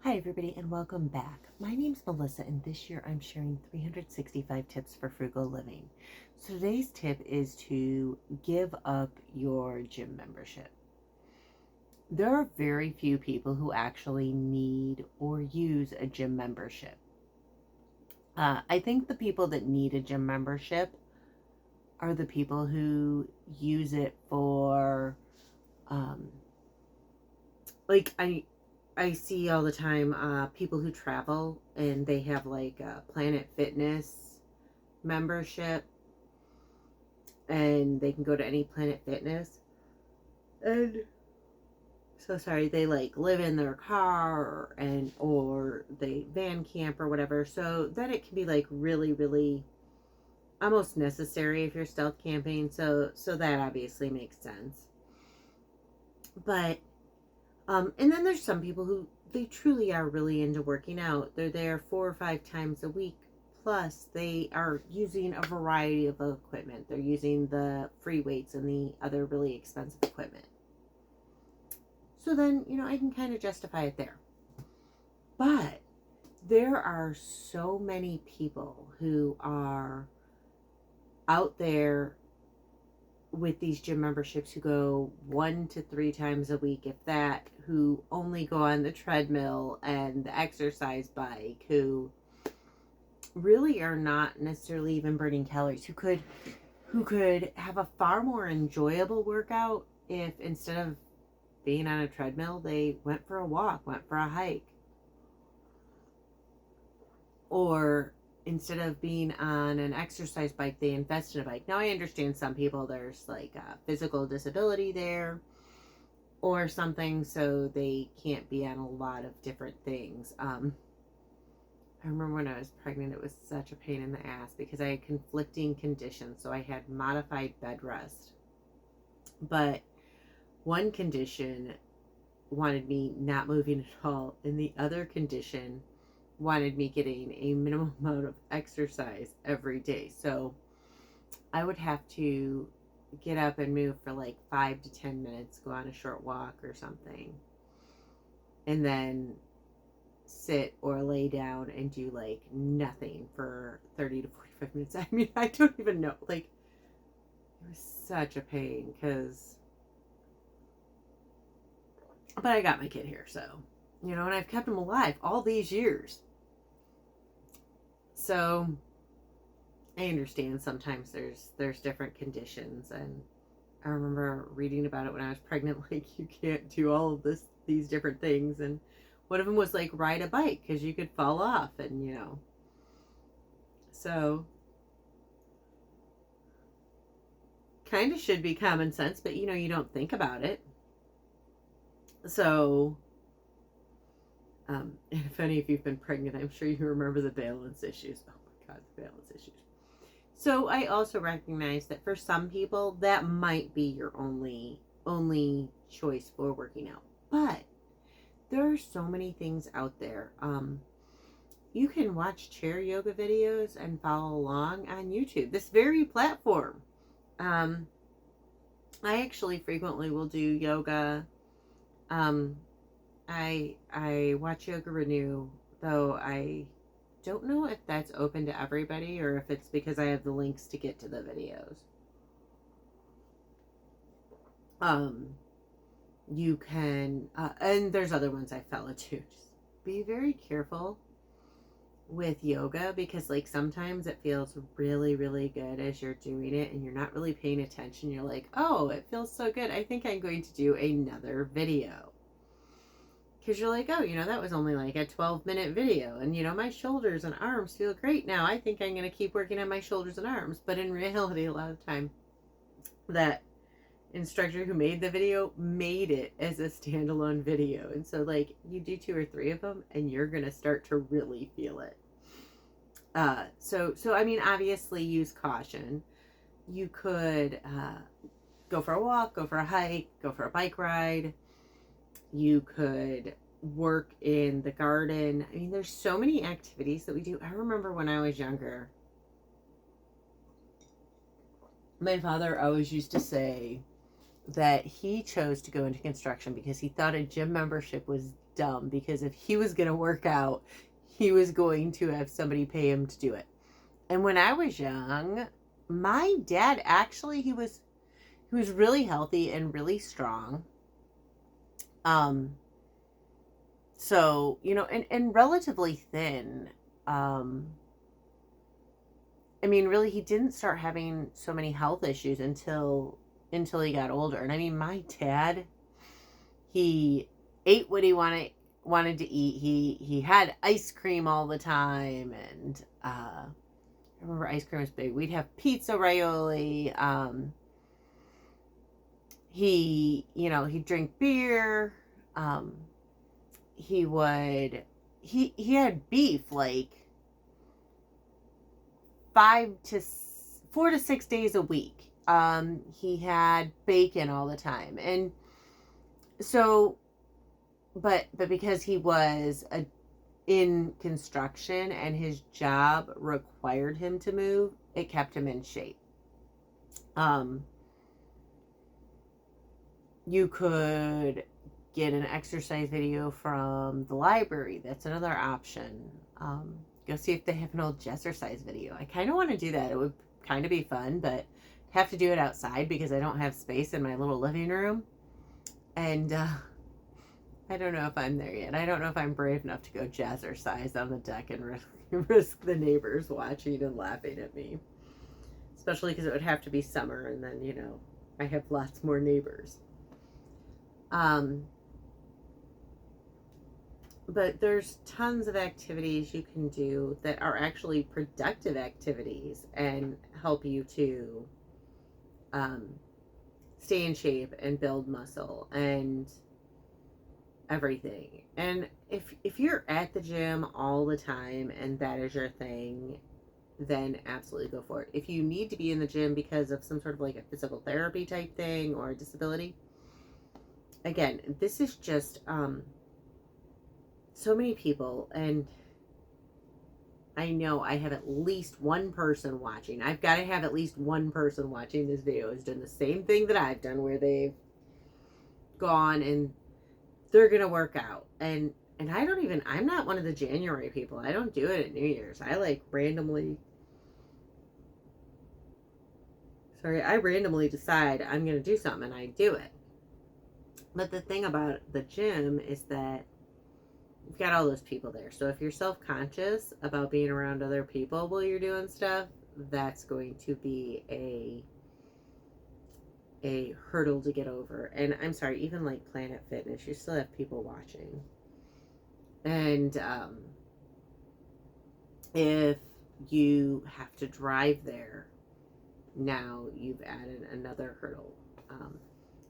Hi everybody and welcome back. My name's Melissa and this year I'm sharing 365 tips for frugal living. So today's tip is to give up your gym membership. There are very few people who actually need or use a gym membership. I think the people that need a gym membership are the people who use it for um, like I see all the time people who travel and they have like a Planet Fitness membership and they can go to any Planet Fitness and so sorry they like live in their car or they van camp or whatever, so then it can be like really almost necessary if you're stealth camping, so that obviously makes sense. But and then there's some people who they truly are really into working out. They're there 4 or 5 times a week. Plus, they are using a variety of equipment. They're using the free weights and the other really expensive equipment. So then, I can kind of justify it there. But there are so many people who are out there with these gym memberships who go 1 to 3 times a week, if that, who only go on the treadmill and the exercise bike, who really are not necessarily even burning calories, who could have a far more enjoyable workout if instead of being on a treadmill, they went for a walk, went for a hike. Or instead of being on an exercise bike, they invest in a bike. Now, I understand some people, there's like a physical disability there or something, so they can't be on a lot of different things. I remember when I was pregnant, it was such a pain in the ass because I had conflicting conditions. So I had modified bed rest, but one condition wanted me not moving at all, and the other condition wanted me getting a minimum amount of exercise every day. So I would have to get up and move for like 5 to 10 minutes, go on a short walk or something, and then sit or lay down and do like nothing for 30 to 45 minutes. I mean, I don't even know. Like, it was such a pain but I got my kid here, so, and I've kept him alive all these years. So I understand sometimes there's different conditions, and I remember reading about it when I was pregnant, like you can't do all of these different things, and one of them was like ride a bike because you could fall off, and so kind of should be common sense, but you don't think about it. So and if any of you've been pregnant, I'm sure you remember the balance issues. Oh my God, the balance issues. So I also recognize that for some people that might be your only choice for working out. But there are so many things out there. You can watch chair yoga videos and follow along on YouTube. This very platform. I actually frequently will do yoga. I watch Yoga Renew, though I don't know if that's open to everybody or if it's because I have the links to get to the videos. You can, and there's other ones I follow too. Just be very careful with yoga because like sometimes it feels really good as you're doing it and you're not really paying attention. You're like, oh, it feels so good. I think I'm going to do another video. Because you're like, oh, that was only like a 12-minute video. And, my shoulders and arms feel great now. I think I'm going to keep working on my shoulders and arms. But in reality, a lot of the time, that instructor who made the video made it as a standalone video. And so, like, you do 2 or 3 of them, and you're going to start to really feel it. So I mean, obviously, use caution. You could go for a walk, go for a hike, go for a bike ride. You could work in the garden. I mean, there's so many activities that we do. I remember when I was younger, my father always used to say that he chose to go into construction because he thought a gym membership was dumb because if he was going to work out, he was going to have somebody pay him to do it. And when I was young, my dad actually, he was really healthy and really strong. So, and relatively thin. I mean, really, he didn't start having so many health issues until he got older. And I mean, my dad, he ate what he wanted to eat. He had ice cream all the time, and I remember ice cream was big. We'd have pizza, Raioli. He'd drink beer. He had beef like 4 to 6 days a week. He had bacon all the time. And so, but because he was in construction and his job required him to move, it kept him in shape. You could get an exercise video from the library. That's another option. Go see if they have an old jazzercise video. I kind of want to do that. It would kind of be fun, but have to do it outside because I don't have space in my little living room. And I don't know if I'm there yet. I don't know if I'm brave enough to go jazzercise on the deck and risk the neighbors watching and laughing at me. Especially because it would have to be summer, and then, I have lots more neighbors. But there's tons of activities you can do that are actually productive activities and help you to stay in shape and build muscle and everything. And if you're at the gym all the time and that is your thing, then absolutely go for it. If you need to be in the gym because of some sort of like a physical therapy type thing or a disability, again, this is just so many people, and I know I have at least one person watching. I've got to have at least one person watching this video who's done the same thing that I've done, where they've gone and they're gonna work out. And I'm not one of the January people. I don't do it at New Year's. I randomly decide I'm gonna do something and I do it. But the thing about the gym is that you've got all those people there. So if you're self-conscious about being around other people while you're doing stuff, that's going to be a hurdle to get over. And I'm sorry, even like Planet Fitness, you still have people watching. And if you have to drive there, now you've added another hurdle.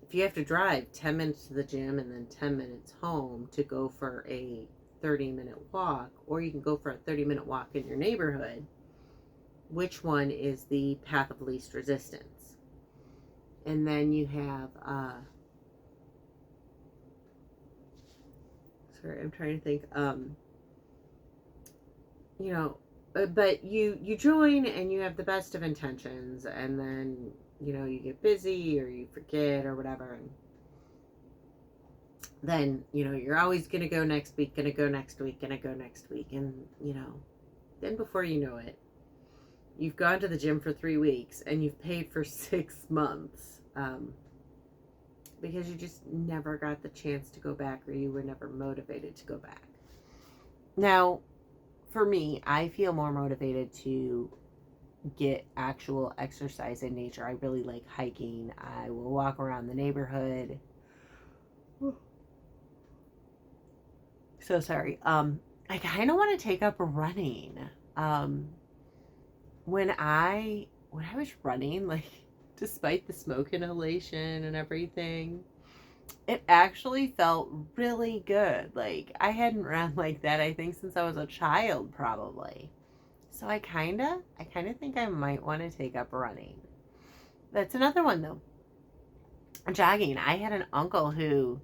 If you have to drive 10 minutes to the gym and then 10 minutes home to go for a 30-minute walk, or you can go for a 30-minute walk in your neighborhood, which one is the path of least resistance? And then you have, sorry, I'm trying to think, but you join and you have the best of intentions, and then you get busy or you forget or whatever, and then you're always gonna go next week, and then before you know it, you've gone to the gym for 3 weeks and you've paid for 6 months, because you just never got the chance to go back, or you were never motivated to go back. Now, for me, I feel more motivated to get actual exercise in nature. I really like hiking. I will walk around the neighborhood. So sorry. I kind of want to take up running. When I was running, like, despite the smoke inhalation and everything, it actually felt really good. Like, I hadn't run like that, I think, since I was a child, probably. So I kind of think I might want to take up running. That's another one, though. Jogging. I had an uncle who,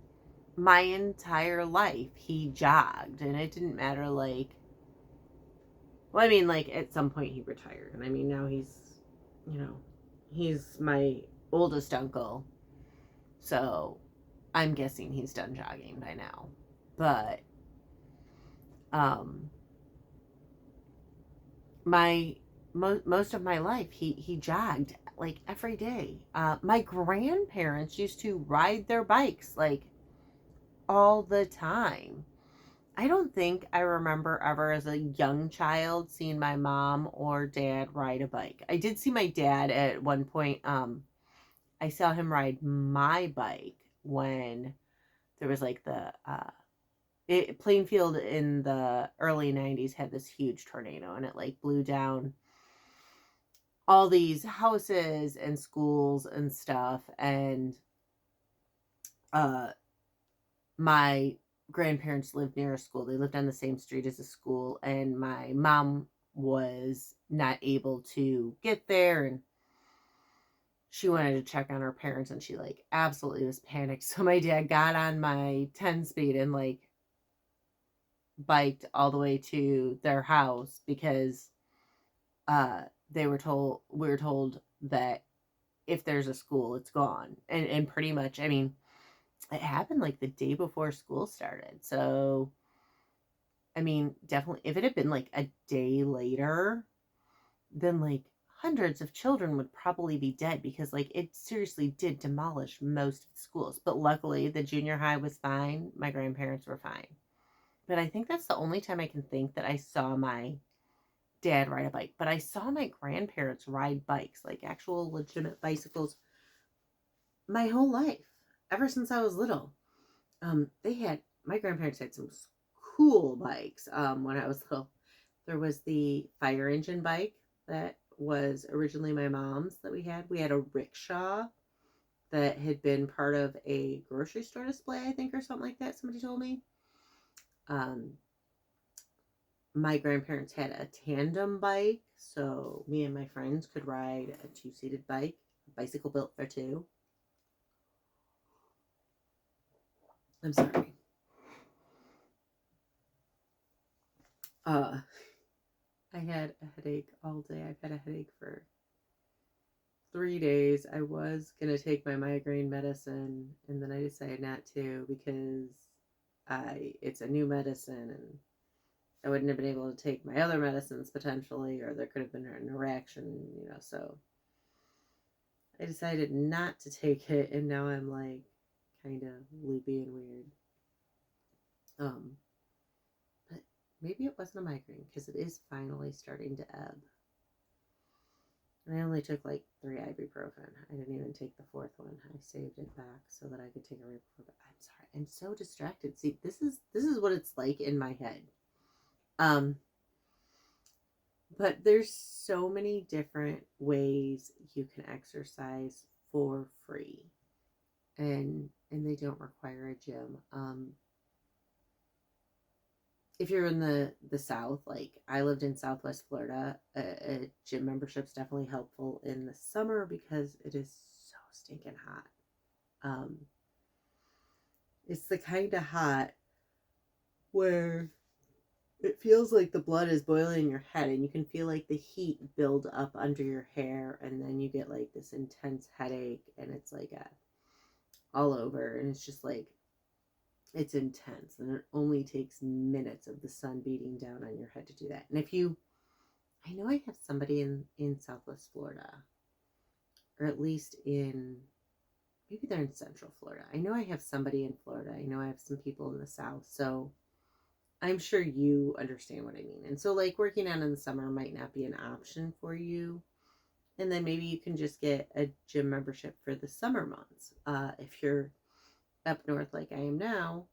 my entire life, he jogged. And it didn't matter, like... Well, I mean, like, at some point he retired. And I mean, now he's my oldest uncle. So I'm guessing he's done jogging by now. But um my most of my life he jogged like every day. My grandparents used to ride their bikes like all the time. I don't think I remember ever as a young child seeing my mom or dad ride a bike. I did see my dad at one point. I saw him ride my bike when there was like Plainfield in the early 90s had this huge tornado, and it like blew down all these houses and schools and stuff. And uh my grandparents lived near a school. They lived on the same street as a school, and my mom was not able to get there, and she wanted to check on her parents, and she like absolutely was panicked. So my dad got on my 10 speed and like biked all the way to their house because uh we were told that if there's a school, it's gone. And pretty much, I mean, it happened like the day before school started. So I mean, definitely, if it had been like a day later, then like hundreds of children would probably be dead because like it seriously did demolish most of the schools. But luckily, the junior high was fine. My grandparents were fine. But I think that's the only time I can think that I saw my dad ride a bike. But I saw my grandparents ride bikes, like actual legitimate bicycles, my whole life, ever since I was little. My grandparents had some cool bikes. When I was little, there was the fire engine bike that was originally my mom's that we had. We had a rickshaw that had been part of a grocery store display, I think, or something like that. Somebody told me. Um, my grandparents had a tandem bike, so me and my friends could ride a two-seated bike, a bicycle built for two. I'm sorry. I had a headache all day. I've had a headache for 3 days. I was gonna take my migraine medicine, and then I decided not to because it's a new medicine, and I wouldn't have been able to take my other medicines potentially, or there could have been an interaction. So I decided not to take it, and now I'm like kind of loopy and weird. But maybe it wasn't a migraine because it is finally starting to ebb. And I only took like 3 ibuprofen. I didn't even take the fourth one. I saved it back so that I could take it right before. But I'm sorry. I'm so distracted. See, this is what it's like in my head. But there's so many different ways you can exercise for free, and they don't require a gym. If you're in the South, like I lived in Southwest Florida, a gym membership's definitely helpful in the summer because it is so stinking hot. It's the kind of hot where it feels like the blood is boiling in your head, and you can feel like the heat build up under your hair, and then you get like this intense headache, and it's like all over, and it's just like it's intense, and it only takes minutes of the sun beating down on your head to do that. And I know I have somebody in Southwest Florida, or at least maybe they're in Central Florida. I know I have somebody in Florida. I know I have some people in the South, so I'm sure you understand what I mean. And so, like, working out in the summer might not be an option for you. And then maybe you can just get a gym membership for the summer months. If you're up north like I am now,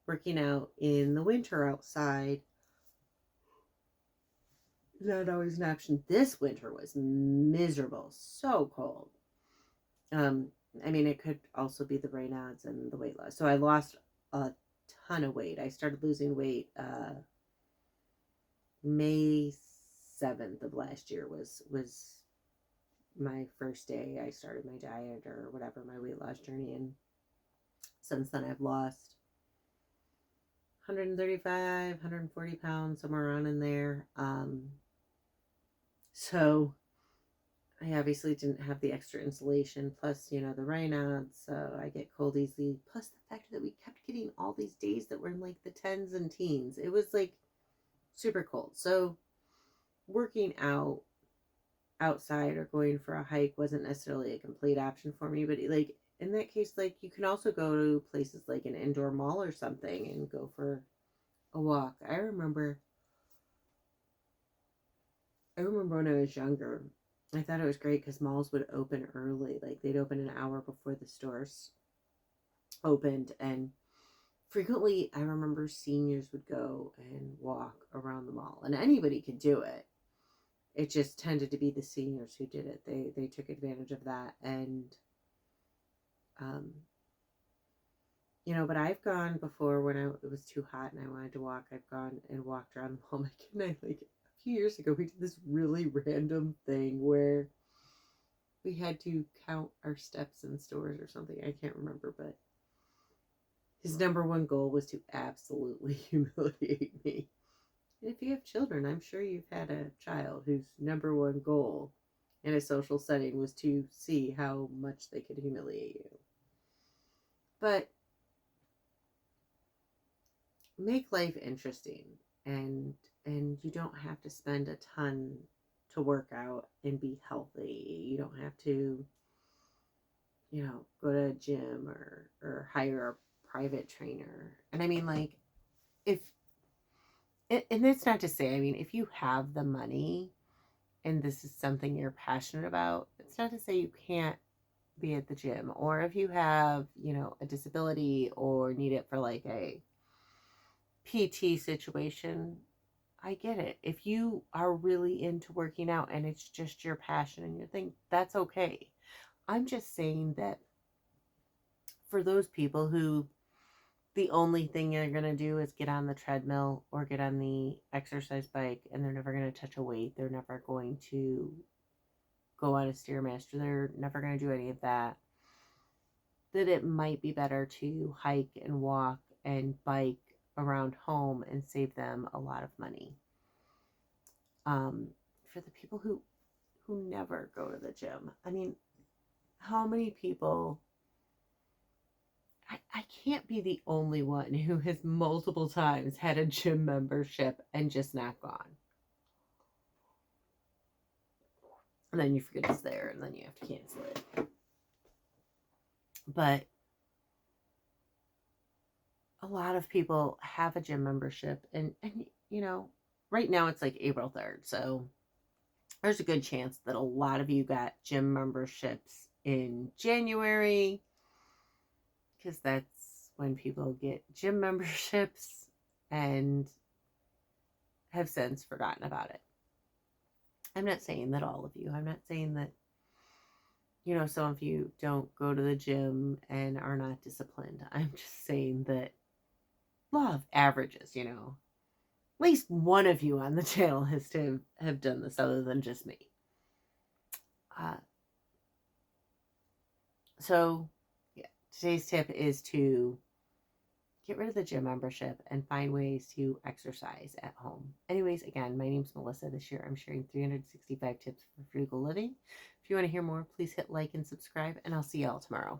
working out in the winter outside is not always an option. This winter was miserable, so cold. I mean, it could also be the rain odds and the weight loss. So I lost a ton of weight. I started losing weight May 7th of last year was my first day I started my diet or whatever, my weight loss journey. And since then I've lost 135, 140 pounds, somewhere around in there. So I obviously didn't have the extra insulation, plus, you know, the rain odds, so I get cold easily. Plus the fact that we kept getting all these days that were in like the tens and teens. It was like super cold. So working out outside or going for a hike wasn't necessarily a complete option for me. But like in that case, like you can also go to places like an indoor mall or something and go for a walk. I remember when I was younger, I thought it was great because malls would open early. Like they'd open an hour before the stores opened. And frequently, I remember seniors would go and walk around the mall, and anybody could do it. It just tended to be the seniors who did it. They took advantage of that. And, um, you know, but I've gone before when it was too hot and I wanted to walk. I've gone and walked around the mall. My kid and I, like a few years ago, we did this really random thing where we had to count our steps in stores or something. I can't remember, but his number one goal was to absolutely humiliate me. And if you have children, I'm sure you've had a child whose number one goal in a social setting was to see how much they could humiliate you. But make life interesting, and you don't have to spend a ton to work out and be healthy. You don't have to, you know, go to a gym or hire a private trainer. And I mean, like, if and it's not to say, I mean, if you have the money and this is something you're passionate about, it's not to say you can't be at the gym. Or if you have, you know, a disability or need it for like a PT situation, I get it. If you are really into working out and it's just your passion and your thing, that's okay. I'm just saying that for those people who the only thing they're going to do is get on the treadmill or get on the exercise bike and they're never going to touch a weight, they're never going to go on a Stairmaster, they're never going to do any of that, that it might be better to hike and walk and bike around home and save them a lot of money. For the people who never go to the gym, I mean, how many people? I can't be the only one who has multiple times had a gym membership and just not gone. And then you forget it's there and then you have to cancel it. But a lot of people have a gym membership, and you know, right now it's like April 3rd. So there's a good chance that a lot of you got gym memberships in January, because that's when people get gym memberships and have since forgotten about it. I'm not saying that all of you, I'm not saying that, you know, some of you don't go to the gym and are not disciplined. I'm just saying that law of averages, you know, at least one of you on the channel has to have done this other than just me. So yeah, today's tip is to get rid of the gym membership and find ways to exercise at home. Anyways, again, my name's Melissa. This year I'm sharing 365 tips for frugal living. If you want to hear more, please hit like and subscribe, and I'll see y'all tomorrow.